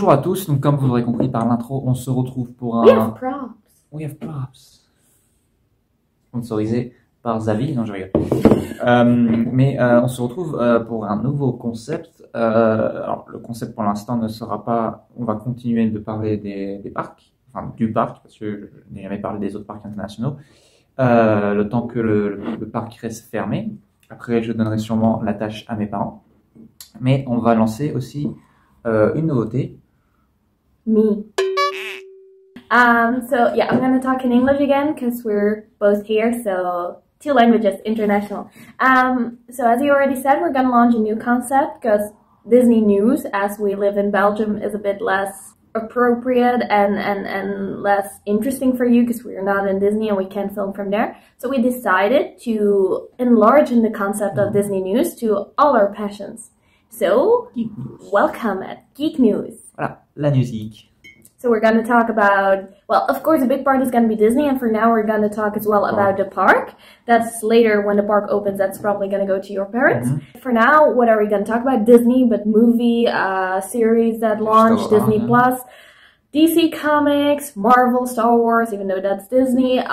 Bonjour à tous, donc comme vous l'aurez compris par l'intro, on se retrouve pour We have props. We have props. Sponsorisé par Zavi, non je rigole. On se retrouve pour un nouveau concept. Alors le concept pour l'instant ne sera pas, on va continuer de parler des parcs, enfin du parc, parce que je n'ai jamais parlé des autres parcs internationaux, le temps que le parc reste fermé. Après je donnerai sûrement la tâche à mes parents. Mais on va lancer aussi une nouveauté. Me. So yeah, I'm gonna talk in English again because we're both here, so 2 languages, international. So as you already said, we're gonna launch a new concept because Disney news, as we live in Belgium, is a bit less appropriate and less interesting for you because we're not in Disney and we can't film from there. So we decided to enlarge in the concept of Disney news to all our passions. So, welcome at Geek News. Voilà, la news geek. So we're going to talk about, well, of course, a big part is going to be Disney, and for now we're going to talk as well about the park. That's later when the park opens, that's probably going to go to your parents. For now, what are we going to talk about? Disney, but movie, series that launched, Disney Plus, DC Comics, Marvel, Star Wars, even though that's Disney,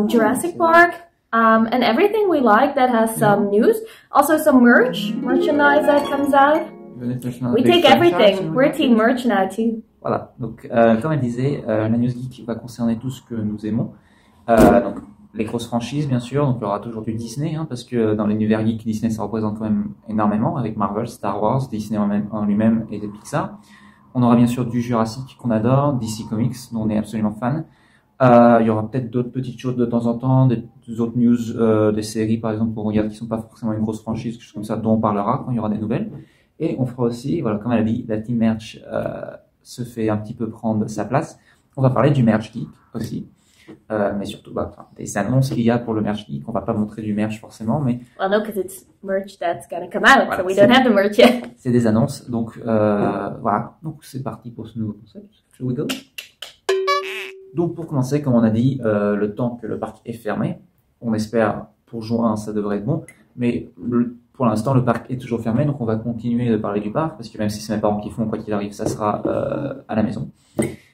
Jurassic Park. And everything we like that has some news. Also some merchandise that comes out. We take everything. We're team merch now too. Voilà, donc comme elle disait, la news geek va concerner tout ce que nous aimons. Donc les grosses franchises bien sûr, donc il y aura toujours du Disney, hein, parce que dans l'univers geek, Disney ça représente quand même énormément, avec Marvel, Star Wars, Disney en lui-même et Pixar. On aura bien sûr du Jurassic qu'on adore, DC Comics dont on est absolument fan. Il y aura peut-être d'autres petites choses de temps en temps, des autres news, des séries par exemple qu'on regarde qui sont pas forcément une grosse franchise, quelque chose comme ça, dont on parlera quand il y aura des nouvelles. Et on fera aussi, voilà, comme elle a dit, la team merch se fait un petit peu prendre sa place. On va parler du merch geek aussi, mais surtout des annonces qu'il y a pour le merch geek. On va pas montrer du merch forcément, mais well, no, because it's merch that's gonna come out, voilà, so we don't have the merch yet. C'est des annonces, donc voilà. Donc c'est parti pour ce nouveau concept. Shall we go? Donc pour commencer, comme on a dit, le temps que le parc est fermé, on espère pour juin ça devrait être bon, mais pour l'instant le parc est toujours fermé, donc on va continuer de parler du parc, parce que même si c'est mes parents qui font, quoi qu'il arrive, ça sera à la maison.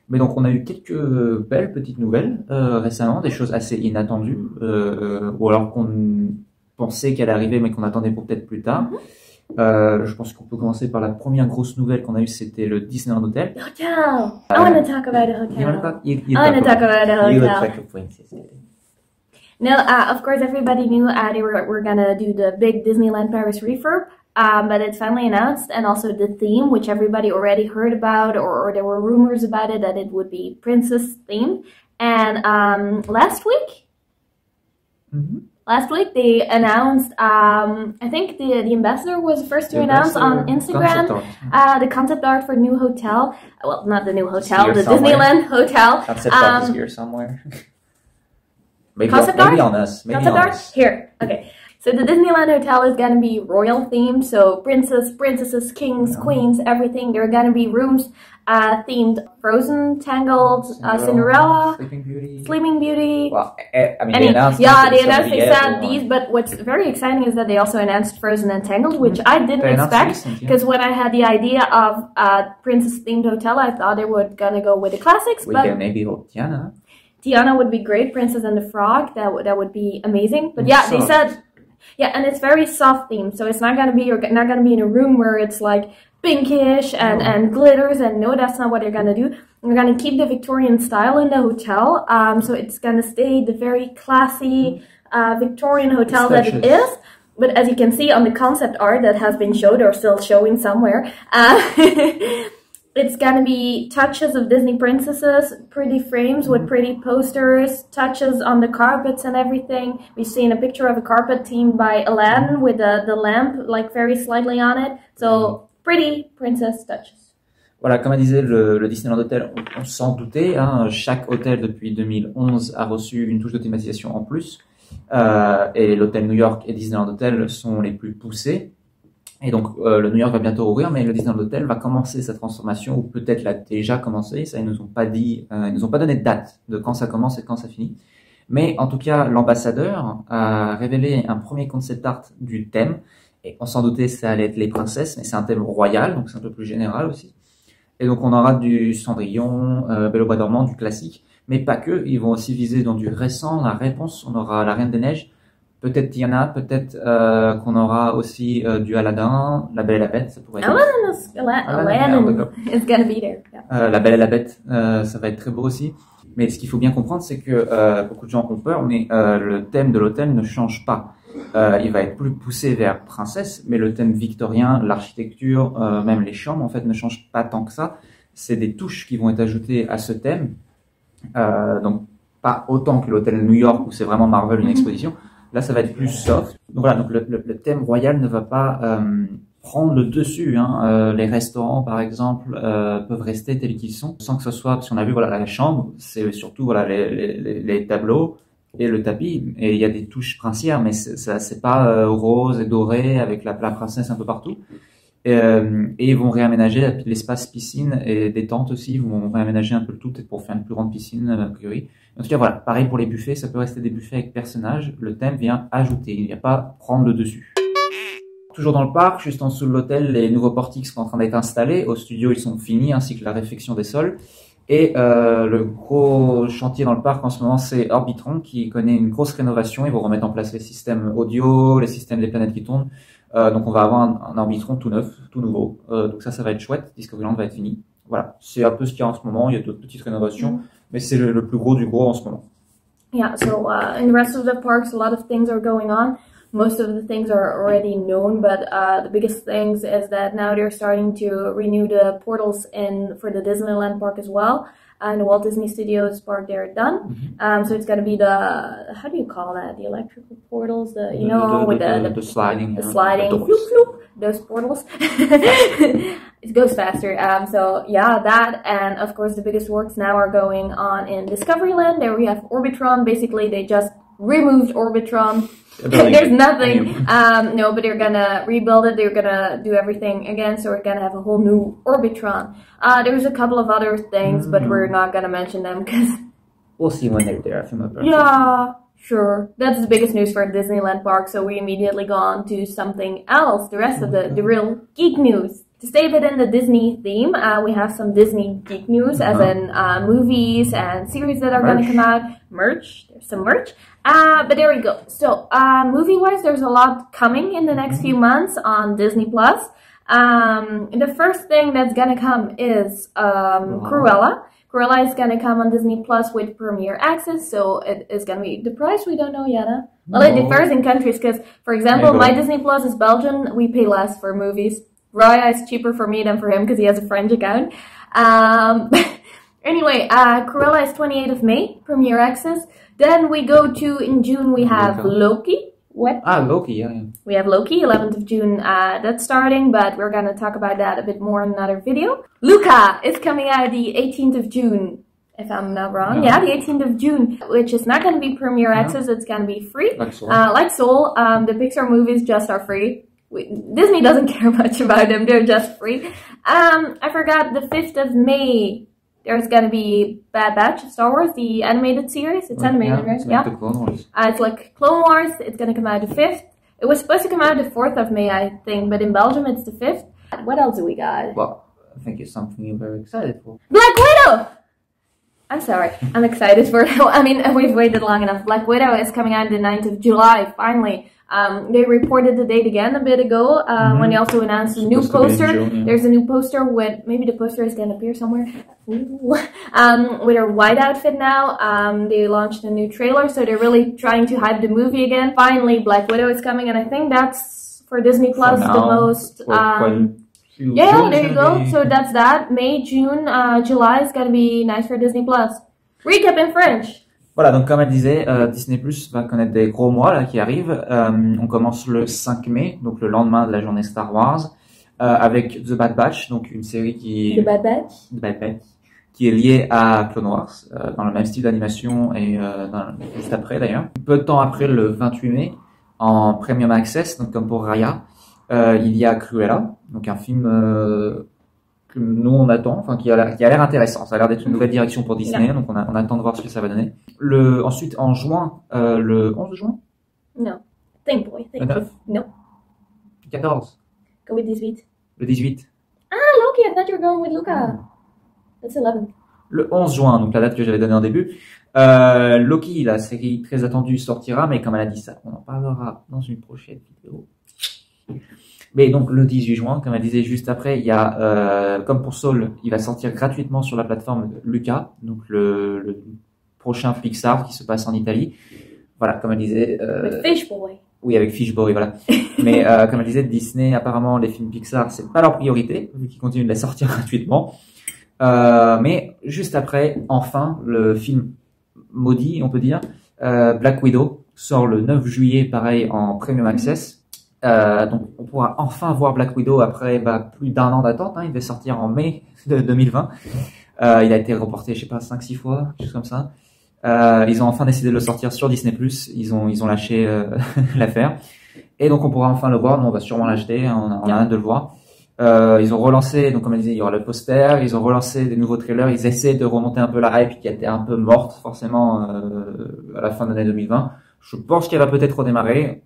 Mais donc on a eu quelques belles petites nouvelles récemment, des choses assez inattendues, ou alors qu'on pensait qu'elle arrivait mais qu'on attendait pour peut-être plus tard. Je pense qu'on peut commencer par la première grosse nouvelle qu'on a eue, c'était le Disneyland Hotel. Hotel! I want to talk about a hotel. I want to talk about a hotel. You look like a princess. No, of course everybody knew they were gonna do the big Disneyland Paris refurb, but it's finally announced, and also the theme, which everybody already heard about, or there were rumors about it, that it would be princess themed. And last week, they announced, I think the ambassador was the first to announce on Instagram the concept art for the new hotel. Well, not the new hotel, the Disneyland hotel. Concept art is here somewhere. Maybe on us. Maybe concept on art? us. Here, okay. So the Disneyland hotel is going to be royal themed, so princesses, kings, queens, everything. There are going to be rooms themed Frozen, Tangled, Cinderella, Sleeping Beauty. Well, I mean, they announced these, but what's very exciting is that they also announced Frozen and Tangled, which I didn't expect, because when I had the idea of princess themed hotel, I thought they were going to go with the classics. We can maybe hope Tiana. Tiana would be great, Princess and the Frog, that would be amazing. But yeah, they said, yeah, and it's very soft themed, so it's not gonna be, you're not gonna be in a room where it's like pinkish and glitters, and no, that's not what they're gonna do. We're gonna keep the Victorian style in the hotel, so it's gonna stay the very classy Victorian hotel that it is. But as you can see on the concept art that has been showed or still showing somewhere, it's gonna be touches of Disney princesses, pretty frames with pretty posters, touches on the carpets and everything. We've seen a picture of a carpet themed by Aladdin with the lamp like very slightly on it. So pretty princess touches. Voilà, comme elle disait, le Disneyland Hotel, on s'en doutait, hein, chaque hôtel depuis 2011 a reçu une touche de thématisation en plus, et l'hôtel New York et Disneyland Hotel sont les plus poussés. Et donc, le New York va bientôt rouvrir, mais le Disneyland Hotel va commencer sa transformation, ou peut-être l'a déjà commencé. Ça, ils nous ont pas dit, ils nous ont pas donné de date de quand ça commence et quand ça finit. Mais en tout cas, l'ambassadeur a révélé un premier concept art du thème. Et on s'en doutait, ça allait être les princesses, mais c'est un thème royal, donc c'est un peu plus général aussi. Et donc on aura du Cendrillon, Belle au bois dormant, du classique, mais pas que. Ils vont aussi viser dans du récent, la réponse. On aura La Reine des Neiges, peut-être Tiana, peut-être qu'on aura aussi du Aladdin, La Belle et la Bête, ça pourrait être. Aladdin is gonna be there. Yeah. La Belle et la Bête, ça va être très beau aussi. Mais ce qu'il faut bien comprendre, c'est que beaucoup de gens ont peur, mais le thème de l'hôtel ne change pas. Il va être plus poussé vers princesse, mais le thème victorien, l'architecture, même les chambres, en fait, ne changent pas tant que ça. C'est des touches qui vont être ajoutées à ce thème. Donc, pas autant que l'hôtel New York, où c'est vraiment Marvel, une exposition. Là, ça va être plus soft. Donc voilà, donc le thème royal ne va pas prendre le dessus. Hein. Les restaurants, par exemple, peuvent rester tels qu'ils sont, sans que ce soit, parce qu'on a vu, voilà, la chambre, c'est surtout voilà les tableaux et le tapis, et il y a des touches princières, mais c'est pas rose et doré avec la princesse un peu partout. Et ils vont réaménager l'espace piscine et des tentes aussi. Ils vont réaménager un peu le tout, peut-être pour faire une plus grande piscine, a priori. En tout cas, voilà, pareil pour les buffets, ça peut rester des buffets avec personnages. Le thème vient ajouter, il ne vient pas prendre le dessus. Toujours dans le parc, juste en dessous de l'hôtel, les nouveaux portiques sont en train d'être installés. Au studio, ils sont finis, ainsi que la réfection des sols. Et le gros chantier dans le parc en ce moment, c'est Orbitron, qui connaît une grosse rénovation. Ils vont remettre en place les systèmes audio, les systèmes des planètes qui tournent. Donc on va avoir un Orbitron tout neuf, tout nouveau. Donc ça va être chouette. Discoveryland va être fini. Voilà, c'est un peu ce qu'il y a en ce moment. Il y a d'autres petites rénovations, mais c'est le plus gros du gros en ce moment. Yeah, so in the rest of the parks, a lot of things are going on. Most of the things are already known, but the biggest things is that now they're starting to renew the portals for the Disneyland park as well. And the Walt Disney Studios park, they're done. So it's going to be the, how do you call that? The electrical portals, the sliding, floop, floop, those portals. It goes faster. So yeah, that, and of course the biggest works now are going on in Discoveryland. There we have Orbitron. Basically, they just removed Orbitron. There's nothing. No, but they're gonna rebuild it. They're gonna do everything again. So we're gonna have a whole new Orbitron. There's a couple of other things, but we're not gonna mention them because we'll see when they're there. Yeah, sure. That's the biggest news for Disneyland Park. So we immediately go on to something else. The rest of the real geek news. To stay a bit in the Disney theme, we have some Disney geek news, as in movies and series that are going to come out. Merch. There's some merch. But there we go. So, movie-wise, there's a lot coming in the next few months on Disney+. The first thing that's going to come is Cruella. Cruella is going to come on Disney Plus with Premier Access, so it is going to be the price we don't know yet. Huh? Well, it differs in countries because, for example, my Disney Plus is Belgian. We pay less for movies. Raya is cheaper for me than for him because he has a French account. Anyway, Cruella is 28th of May, Premier Access. Then we go to, in June, we have Loki. What? Loki, yeah. We have Loki, 11th of June, that's starting, but we're going to talk about that a bit more in another video. Luca is coming out the 18th of June, if I'm not wrong. Yeah, the 18th of June, which is not going to be Premier Access, it's going to be free. Like Soul. Like Soul, the Pixar movies just are free. Disney doesn't care much about them, they're just free. I forgot, the 5th of May, there's gonna be Bad Batch, Star Wars, the animated series. It's animated, right? Yeah. The Clone Wars. It's like Clone Wars, it's gonna come out the 5th. It was supposed to come out the 4th of May, I think, but in Belgium it's the 5th. What else do we got? Well, I think it's something you're very excited for. Black Widow! I'm sorry, I'm excited for it. I mean, we've waited long enough. Black Widow is coming out the 9th of July, finally. They reported the date again a bit ago when they also announced a new poster. There's a new poster with, maybe the poster is going to appear somewhere, with her white outfit now. They launched a new trailer, so they're really trying to hype the movie again. Finally, Black Widow is coming, and I think that's, for Disney Plus, the most... yeah, there you go. So that's that. May, June, July is going to be nice for Disney Plus. Recap in French. Voilà, donc comme elle disait, Disney Plus va connaître des gros mois là qui arrivent. On commence le 5 mai, donc le lendemain de la journée Star Wars, avec The Bad Batch, donc une série qui The Bad Batch, qui est liée à Clone Wars, dans le même style d'animation et juste après d'ailleurs. Peu de temps après, le 28 mai, en Premium Access, donc comme pour Raya, il y a Cruella, donc un film que nous on attend, enfin qui a l'air intéressant. Ça a l'air d'être une nouvelle direction pour Disney, donc on attend de voir ce que ça va donner. Ensuite en juin, le 11 juin. Non, think boy. Le 9. Non. 14. Go with 18. Le 18. Ah, Loki, I thought you were going with Luca. That's 11th. Le 11 juin, donc la date que j'avais donnée en début. Loki, la série très attendue, sortira, mais comme elle a dit ça, on en parlera dans une prochaine vidéo. Mais donc le 18 juin, comme elle disait juste après, il y a, comme pour Saul, il va sortir gratuitement sur la plateforme Lucas, donc le prochain Pixar qui se passe en Italie. Voilà, comme elle disait. With Fish Boy. Oui, avec Fish Boy, voilà. Mais comme elle disait, Disney, apparemment, les films Pixar, c'est pas leur priorité, vu qu'ils continuent de les sortir gratuitement. Mais juste après, enfin, le film maudit, on peut dire, Black Widow, sort le 9 juillet, pareil, en Premium Access. Donc, on pourra enfin voir Black Widow après plus d'1 an d'attente. Hein. Il devait sortir en mai de 2020. Il a été reporté, je sais pas, 5-6 fois, quelque chose comme ça. Ils ont enfin décidé de le sortir sur Disney+. Ils ont lâché l'affaire. Et donc, on pourra enfin le voir. Nous, on va sûrement l'acheter. On a hâte de le voir. Ils ont relancé, donc comme je disais, il y aura le poster. Ils ont relancé des nouveaux trailers. Ils essaient de remonter un peu la hype qui a été un peu morte, forcément, à la fin de l'année 2020. Je pense qu'elle va peut-être redémarrer.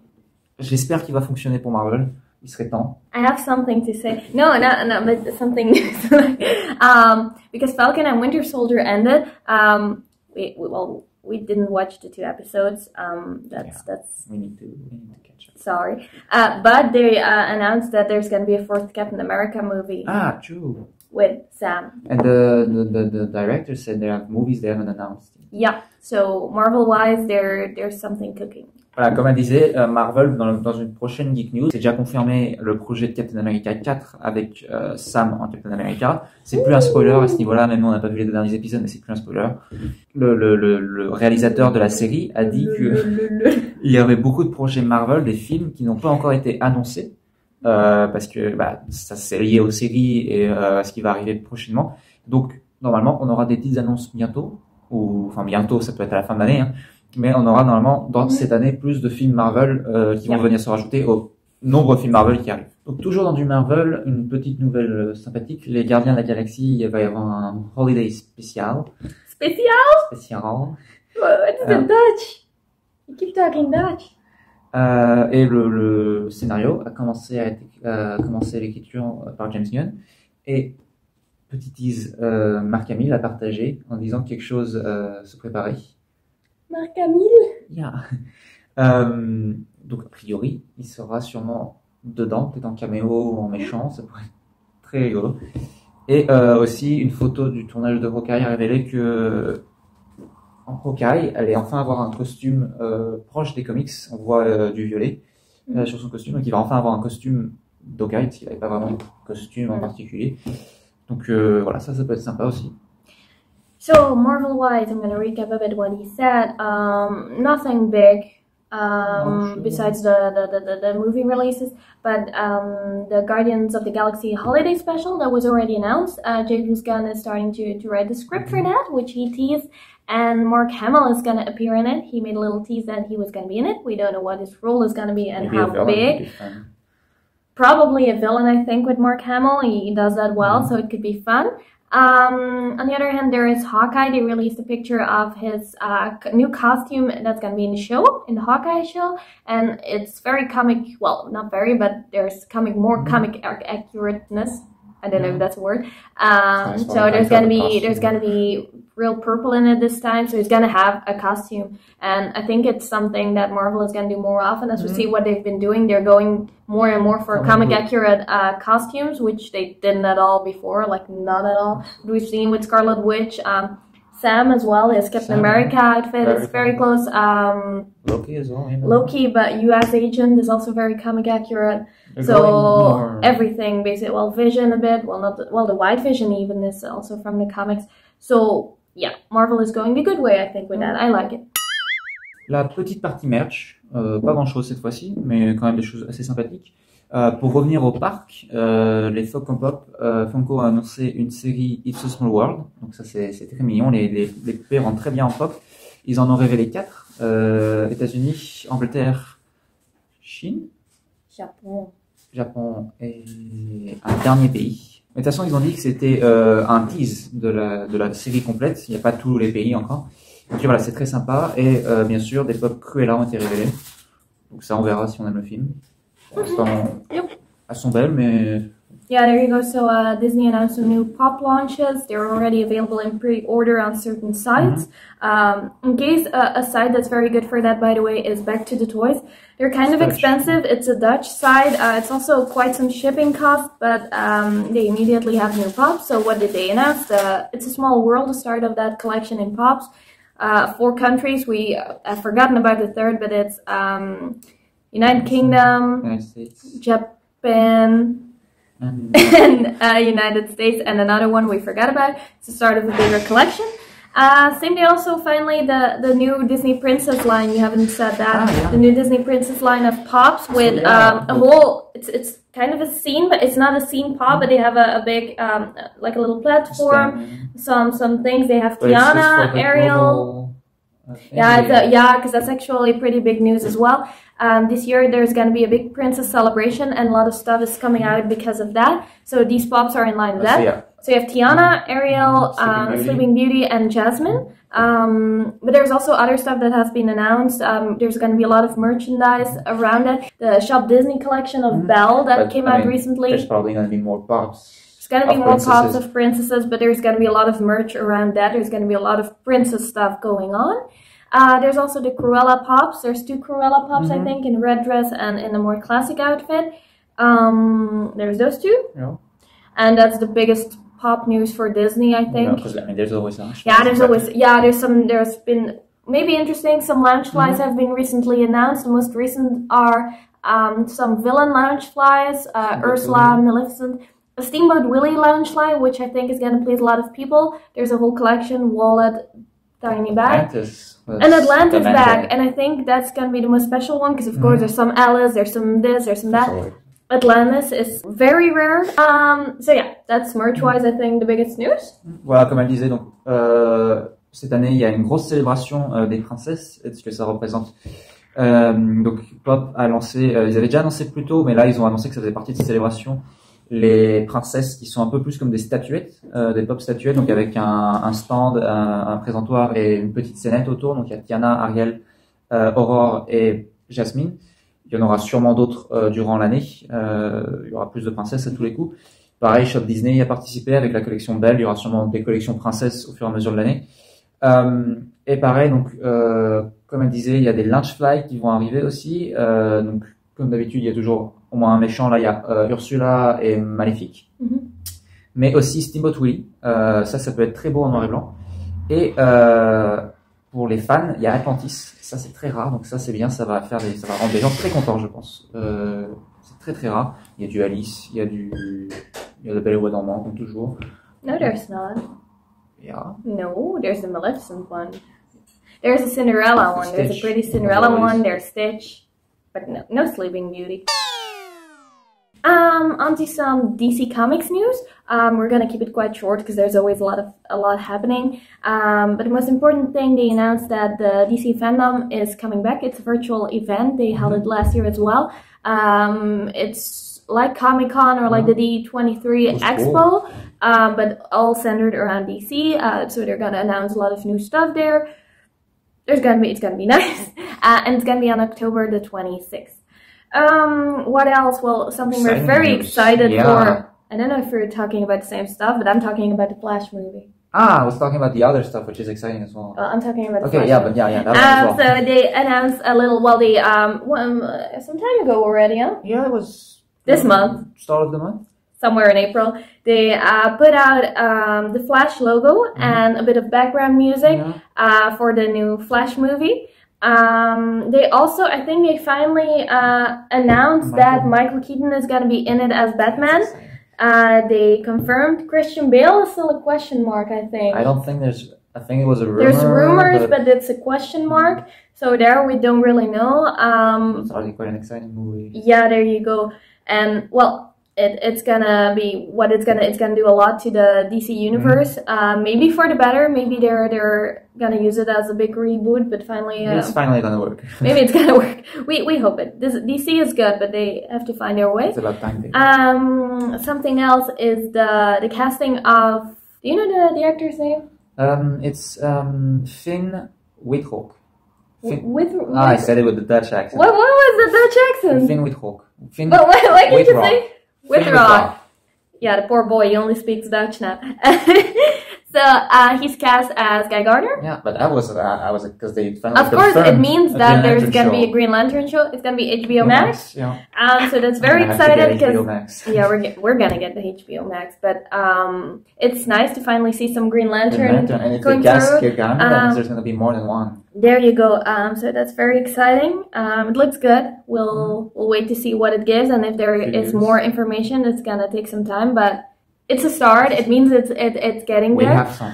J'espère qu'il va fonctionner pour Marvel. Il serait temps. I have something to say. No, but something. Because Falcon and Winter Soldier ended. We didn't watch the 2 episodes. That's. We need to catch up. Sorry. But they announced that there's going to be a 4th Captain America movie. Ah, true. With Sam. And the director said there are movies they haven't announced. Yeah. So Marvel-wise, there's something cooking. Voilà, comme elle disait, Marvel, dans une prochaine Geek News, c'est déjà confirmé le projet de Captain America 4 avec Sam en Captain America. C'est plus un spoiler à ce niveau-là, même nous on n'a pas vu les 2 derniers épisodes, mais c'est plus un spoiler. Le réalisateur de la série a dit il y avait beaucoup de projets Marvel, des films qui n'ont pas encore été annoncés, parce que ça c'est lié aux séries et à ce qui va arriver prochainement. Donc, normalement, on aura des petites annonces bientôt, enfin bientôt, ça peut être à la fin de l'année, hein. Mais on aura normalement dans cette année plus de films Marvel qui vont venir se rajouter aux nombreux films Marvel qui arrivent. Donc toujours dans du Marvel, une petite nouvelle sympathique, les Gardiens de la Galaxie, il va y avoir un holiday spécial. Spécial? What's the Dutch? You keep talking Dutch. Et le scénario a commencé l'écriture par James Gunn. Et petit tease, Mark Hamill a partagé en disant que quelque chose se préparait. Mark Hamill? Yeah. Donc a priori, il sera sûrement dedans, peut-être en caméo ou en méchant, ça pourrait être très rigolo. Et aussi une photo du tournage de Hawkeye a révélé que en Hawkeye, elle allait enfin avoir un costume proche des comics. On voit du violet sur son costume, donc il va enfin avoir un costume d'Hawkeye parce qu'il n'avait pas vraiment de costume en particulier. Donc voilà, ça peut être sympa aussi. So Marvel-wise, I'm going to recap a bit what he said. Nothing big besides the movie releases, but the Guardians of the Galaxy holiday special that was already announced. James Gunn is starting to write the script for that, which he teased, and Mark Hamill is going to appear in it. He made a little tease that he was going to be in it. We don't know what his role is going to be and maybe how big. Probably a villain, I think, with Mark Hamill. He does that well, so it could be fun. On the other hand, there is Hawkeye. They released a picture of his new costume that's going to be in the show, in the Hawkeye show, and it's very comic, well, not very, but there's more comic accurateness. I don't know if that's a word. So there's going to be real purple in it this time, so he's going to have a costume, and I think it's something that Marvel is going to do more often. As we see what they've been doing, they're going more and more for comic accurate costumes, which they didn't at all before, like not at all. We've seen with Scarlet Witch, Sam as well, his Captain America outfit is very close. Loki as well. Loki, but US Agent is also very comic accurate. So everything basically, well, Vision a bit, the White Vision even is also from the comics. So yeah, Marvel is going the good way, I think, with that. I like it. La petite partie merch, pas grand chose cette fois-ci, mais quand même des choses assez sympathiques. Pour revenir au parc, les Funko Pop, Funko a annoncé une série It's a Small World, donc ça c'est très mignon, les poupées rentrent très bien en pop. Ils en ont révélé 4, États-Unis, Angleterre, Chine, Japon et un dernier pays. Mais de toute façon, ils ont dit que c'était un tease de la série complète. Il n'y a pas tous les pays encore. Donc voilà, c'est très sympa. Et bien sûr, des pop Cruella ont été révélés. Donc ça, on verra si on aime le film. Pour l'instant, elles sont belles, mais Yeah, there you go. So Disney announced some new pop launches. They're already available in pre-order on certain sites. In case a site that's very good for that, by the way, is Back to the Toys. They're kind of expensive. It's a Dutch site. It's also quite some shipping costs, but they immediately have new pops. So what did they announce? It's a Small World, the start of that collection in pops. 4 countries. I've forgotten about the third, but it's United Kingdom, United States, Japan, and United States, and another one we forgot about. It's the start of a bigger collection. Same day also, finally, the new Disney Princess line. You haven't said that. Yeah. The new Disney Princess line of pops with a whole, it's kind of a scene, but it's not a scene pop, but they have a big, like a little platform, some things. They have Tiana, Ariel. Because that's actually pretty big news as well. This year there's going to be a big princess celebration, and a lot of stuff is coming out because of that. So these pops are in line with that. So you have Tiana, Ariel, Sleeping Beauty, and Jasmine. But there's also other stuff that has been announced. There's going to be a lot of merchandise around it. The Shop Disney collection of Belle that came out recently. There's probably going to be more pops. There's going to be more pops of princesses, but there's going to be a lot of merch around that. There's going to be a lot of princess stuff going on. There's also the Cruella pops. There's 2 Cruella pops, I think, in a red dress and in a more classic outfit. There's those 2. Yeah. And that's the biggest pop news for Disney, I think. Because there's always there's been maybe interesting. Some lounge flies have been recently announced. The most recent are some villain lounge flies, Ursula, Maleficent, a Steamboat Willie lounge fly, which I think is going to please a lot of people. There's a whole collection, wallet, tiny bag. And Atlantis back, and I think that's going to be the most special one, because of course there's some Alice, there's some this, there's some that. Atlantis is very rare. So yeah, that's merch-wise, I think, the biggest news. Voilà, comme elle disait, donc cette année, il y a une grosse célébration des princesses et de ce que ça représente. Donc Pop a lancé, ils avaient déjà annoncé plus tôt, mais là ils ont annoncé que ça faisait partie de ces célébrations. Les princesses qui sont un peu plus comme des statuettes, des pop statuettes, donc avec un stand, un présentoir et une petite scénette autour. Donc il y a Tiana, Ariel, Aurore et Jasmine. Il y en aura sûrement d'autres durant l'année. Il y aura plus de princesses à tous les coups. Pareil, Shop Disney y a participé avec la collection Belle. Il y aura sûrement des collections princesses au fur et à mesure de l'année. Et pareil, donc comme elle disait, il y a des Lunchfly qui vont arriver aussi. Donc comme d'habitude, il y a toujours au moins un méchant. Là, il y a Ursula et Maléfique. Mais aussi Steamboat Willie. Ça peut être très beau en noir et blanc. Et pour les fans, il y a Atlantis. Ça, c'est très rare. Donc ça, c'est bien. Ça va rendre les gens très contents, je pense. C'est très, très rare. Il y a du Alice. Il y a La Belle et le Bois dormant, comme toujours. No, there's not. Yeah. No, there's a Maleficent one. There's a Cinderella one. There's a pretty Cinderella one. There's Stitch. But no Sleeping Beauty. Onto some DC Comics news. We're gonna keep it quite short because there's always a lot happening. But the most important thing, they announced that the DC fandom is coming back. It's a virtual event. They held it last year as well. It's like Comic-Con or like the D23 Expo, but all centered around DC. So they're gonna announce a lot of new stuff there. It's gonna be nice, and it's gonna be on October the 26th. What else? Well, something we're very excited for. I don't know if we're talking about the same stuff, but I'm talking about the Flash movie. I was talking about the other stuff, which is exciting as well. I'm talking about the Flash movie. That one as well. So they announced a little, some time ago already, huh? Yeah, it was this month. Start of the month. Somewhere in April, they put out the Flash logo and a bit of background music for the new Flash movie. They also, I think they finally announced that Michael Keaton is going to be in it as Batman. They confirmed Christian Bale is still a question mark, I think. I think it was a rumor. There's rumors, but it's a question mark. So there we don't really know. It's already quite an exciting movie. Yeah, there you go. And well, it's gonna be what it's gonna do a lot to the DC universe. Maybe for the better. Maybe they're gonna use it as a big reboot. But finally, it's finally gonna work. Maybe it's gonna work. We hope it. DC is good, but they have to find their way. It's about time. Something else is the casting of. Do you know the actor's name? It's Finn Wittrock. I said it with the Dutch accent. What was the Dutch accent? Finn Wittrock. Why can't you say Wittrock? Yeah, the poor boy, he only speaks Dutch now. So he's cast as Guy Gardner. Yeah, but I was because they finally of course it means that there's gonna be a show. Green Lantern show. It's gonna be HBO Max. Yeah. So that's very excited because yeah, we're gonna get the HBO Max. But it's nice to finally see some Green Lantern, and if going they cast through. Guy Gardner, that means there's gonna be more than one. There you go. So that's very exciting. It looks good. We'll wait to see what it gives, and if there is more information, it's gonna take some time, but. It's a start. It means it's getting there. We have some.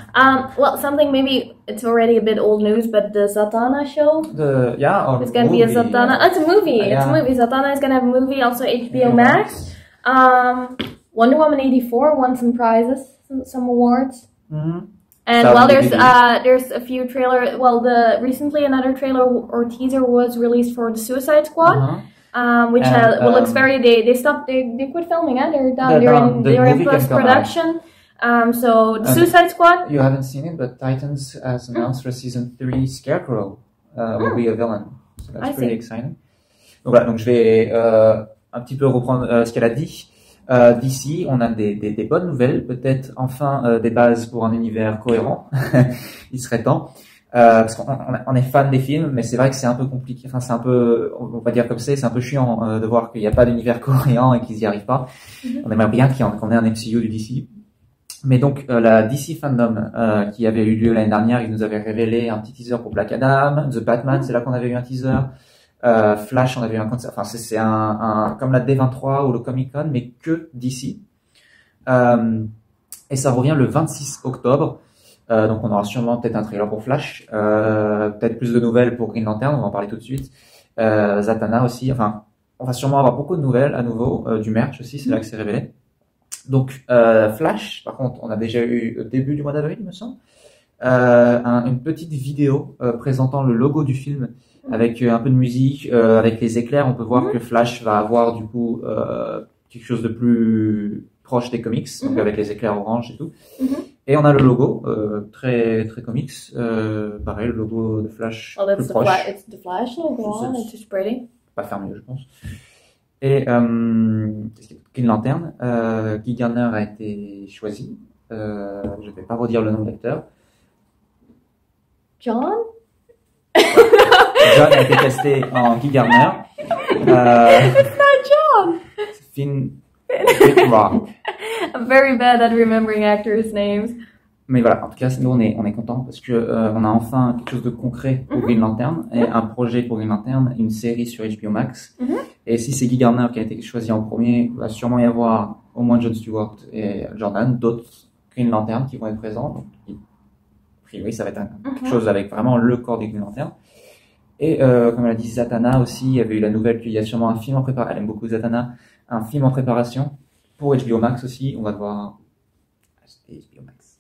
Well, something maybe it's already a bit old news, but the Zatanna show. It's gonna be a Zatanna. It's a movie. Yeah. It's a movie. Zatanna is gonna have a movie. Also HBO Max. Wonder Woman 84 won some prizes, some awards. Mm-hmm. And there's a few trailer. Well, recently another trailer or teaser was released for the Suicide Squad. Which looks very. They stopped. They quit filming. They're done. They're in post production. So the Suicide Squad. You haven't seen it, but Titans has announced for season 3 Scarecrow will be a villain. So that's pretty exciting. Donc voilà. Donc je vais un petit peu reprendre ce qu'elle a dit. D'ici, on a des bonnes nouvelles, peut-être enfin des bases pour un univers cohérent. Il serait temps. Parce qu'on est fan des films, mais c'est vrai que c'est un peu compliqué. Enfin, c'est un peu, on va dire comme c'est un peu chiant de voir qu'il n'y a pas d'univers cohérent et qu'ils n'y arrivent pas. On aimerait bien qu'on ait un MCU du DC. Mais donc la DC Fandom qui avait eu lieu l'année dernière, ils nous avaient révélé un petit teaser pour Black Adam, The Batman, c'est là qu'on avait eu un teaser. Flash, on avait eu un concert. Enfin, c'est un comme la D23 ou le Comic Con, mais que DC. Et ça revient le 26 octobre. Donc on aura sûrement peut-être un trailer pour Flash, peut-être plus de nouvelles pour Green Lantern, on va en parler tout de suite. Zatanna aussi, enfin on va sûrement avoir beaucoup de nouvelles à nouveau, du merch aussi, c'est là que c'est révélé. Donc Flash, par contre on a déjà eu au début du mois d'avril il me semble, une petite vidéo présentant le logo du film avec un peu de musique, avec les éclairs, on peut voir que Flash va avoir du coup quelque chose de plus proche des comics, donc avec les éclairs orange et tout. Et on a le logo, très très comics, pareil, le logo de Flash plus proche. It's the Flash logo, it's just pretty. Pas faire mieux, je pense. Et Green Lantern, Guy Gardner a été choisi. Je vais pas redire le nom de l'acteur. John John a été casté en Guy Gardner. It's not John. Finn Wittrock. I'm very bad at remembering actors' names. Mais voilà, en tout cas, nous on est contents parce que on a enfin quelque chose de concret pour Green Lantern, et un projet pour Green Lantern, une série sur HBO Max. Et si c'est Guy Gardner qui a été choisi en premier, il va sûrement y avoir au moins Jon Stewart et Jordan, d'autres Green Lantern qui vont être présents. Donc, a priori, ça va être quelque chose avec vraiment le corps des Green Lantern. Et comme elle a dit, Zatanna aussi, il y avait eu la nouvelle qu'il y a sûrement un film en préparation. Elle aime beaucoup Zatanna, un film en préparation pour HBO Max aussi. On va devoir acheter HBO Max.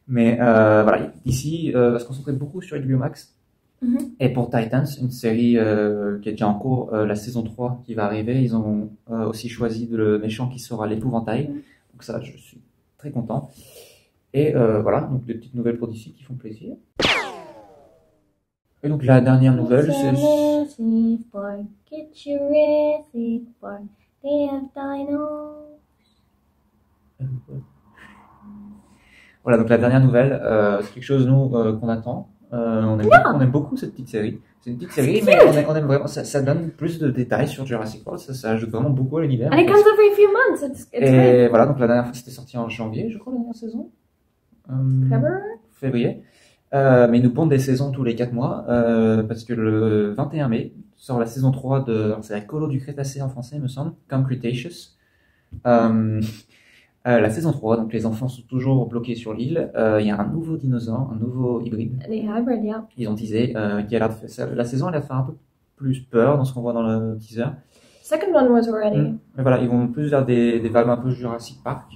Mais voilà, ici, va se concentrer beaucoup sur HBO Max. Et pour Titans, une série qui est déjà en cours, la saison 3 qui va arriver, ils ont aussi choisi le méchant qui sera l'épouvantail. Donc ça, je suis très content. Et voilà, donc des petites nouvelles pour DC qui font plaisir. Et donc la dernière nouvelle, c'est... Voilà, donc la dernière nouvelle, c'est quelque chose, nous, qu'on attend. On aime beaucoup cette petite série. C'est une petite série, mais on aime vraiment, ça donne plus de détails sur Jurassic World, ça ajoute vraiment beaucoup à l'univers. And it comes every few months, it's et great. Voilà, donc la dernière fois, c'était sorti en janvier, je crois, la dernière saison. Février. Mais ils nous pondent des saisons tous les 4 mois, parce que le 21 mai sort la saison 3 de, c'est la Colo du Crétacé en français, il me semble, comme Cretaceous. La saison 3, donc les enfants sont toujours bloqués sur l'île. Il y a un nouveau dinosaure, un nouveau hybride. Ils ont teasé, qui a l'air de faire, la saison elle a fait un peu plus peur dans ce qu'on voit dans le teaser. Second one was already. Mais voilà, ils vont plus vers des vibes un peu Jurassic Park.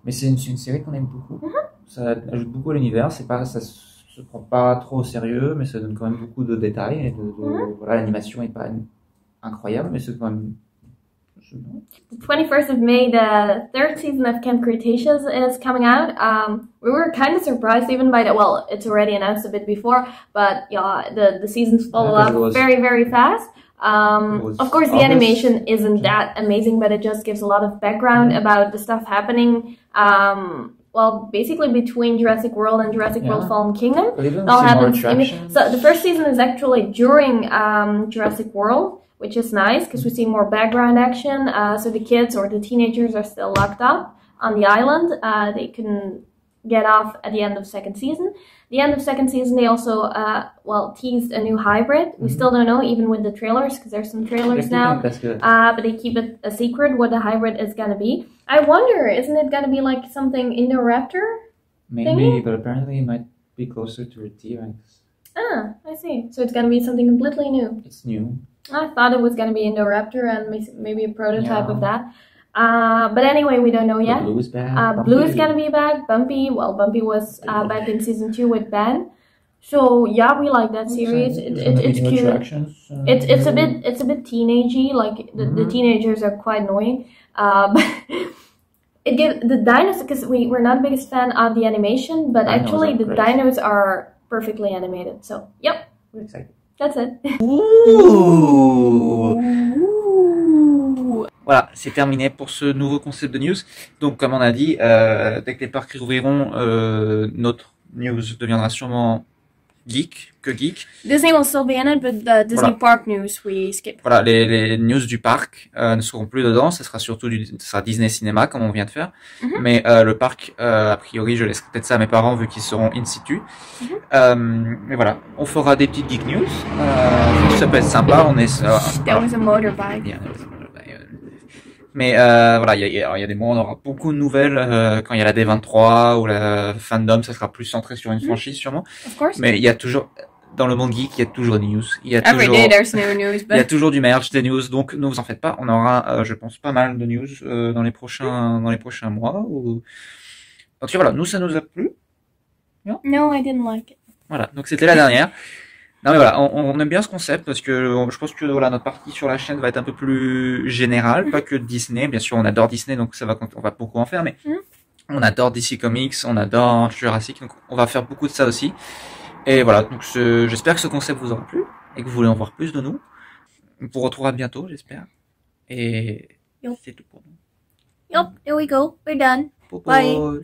Mais c'est une série qu'on aime beaucoup. Ça ajoute beaucoup à l'univers, ça se prend pas trop au sérieux, mais ça donne quand même beaucoup de détails. Et voilà, l'animation est pas incroyable, mais c'est quand même... The 21st of May, the 3rd season of Camp Cretaceous is coming out. We were kind of surprised even by that. Well, it's already announced a bit before, but yeah, the seasons follow up very, very fast. Of course, the animation isn't that amazing, but it just gives a lot of background about the stuff happening. Well, basically between Jurassic World and Jurassic World Fallen Kingdom. It all happens. So the first season is actually during Jurassic World, which is nice because we see more background action. So the kids or the teenagers are still locked up on the island. They can get off at the end of second season. The end of second season, they also teased a new hybrid. We still don't know, even with the trailers, because there's some trailers now. But they keep it a secret what the hybrid is gonna be. I wonder, isn't it gonna be like something Indoraptor? Maybe, but apparently it might be closer to a T-Rex. Ah, I see. So it's gonna be something completely new. It's new. I thought it was gonna be Indoraptor and maybe a prototype of that. But anyway, we don't know yet. Blue is back. Blue is gonna be back. Bumpy was back in season 2 with Ben. So yeah, we like that series. It's cute. It's a bit teenagey. Like the teenagers are quite annoying. But it gives the dinos, because we're not the biggest fan of the animation, but actually the dinos are perfectly animated. So yep, we're excited. That's it. Voilà, c'est terminé pour ce nouveau concept de news. Donc, comme on a dit, dès que les parcs rouvriront, notre news deviendra sûrement geek. Disney will still be in it, but the Disney Park news we skip. Voilà, les news du parc ne seront plus dedans. Ce sera surtout Disney Cinéma, comme on vient de faire. Mais le parc, a priori, je laisserai peut-être ça à mes parents vu qu'ils seront in situ. Mais voilà, on fera des petites geek news. Ça peut être sympa. On est. That was a motorbike. Yeah, mais voilà, il y a des moments où on aura beaucoup de nouvelles quand il y a la D23 ou la Fandom, ça sera plus centré sur une franchise sûrement. Mais il y a toujours, dans le monde geek, il y a toujours des news. Il y a toujours, Every day there's new news. Il y a toujours du merch, des news, donc ne vous en faites pas. On aura, je pense, pas mal de news dans les prochains mois. En tout cas, voilà, nous ça nous a plu. No, I didn't like it. Voilà, donc c'était la dernière. Non mais voilà, on aime bien ce concept parce que je pense que voilà, notre partie sur la chaîne va être un peu plus générale, pas que Disney. Bien sûr, on adore Disney, donc on va beaucoup en faire, mais on adore DC Comics, on adore Jurassic, donc on va faire beaucoup de ça aussi. Et voilà, donc j'espère que ce concept vous aura plu et que vous voulez en voir plus de nous. On vous retrouvera bientôt, j'espère. Et c'est tout pour nous. Yep, there we go. We're done. Bye.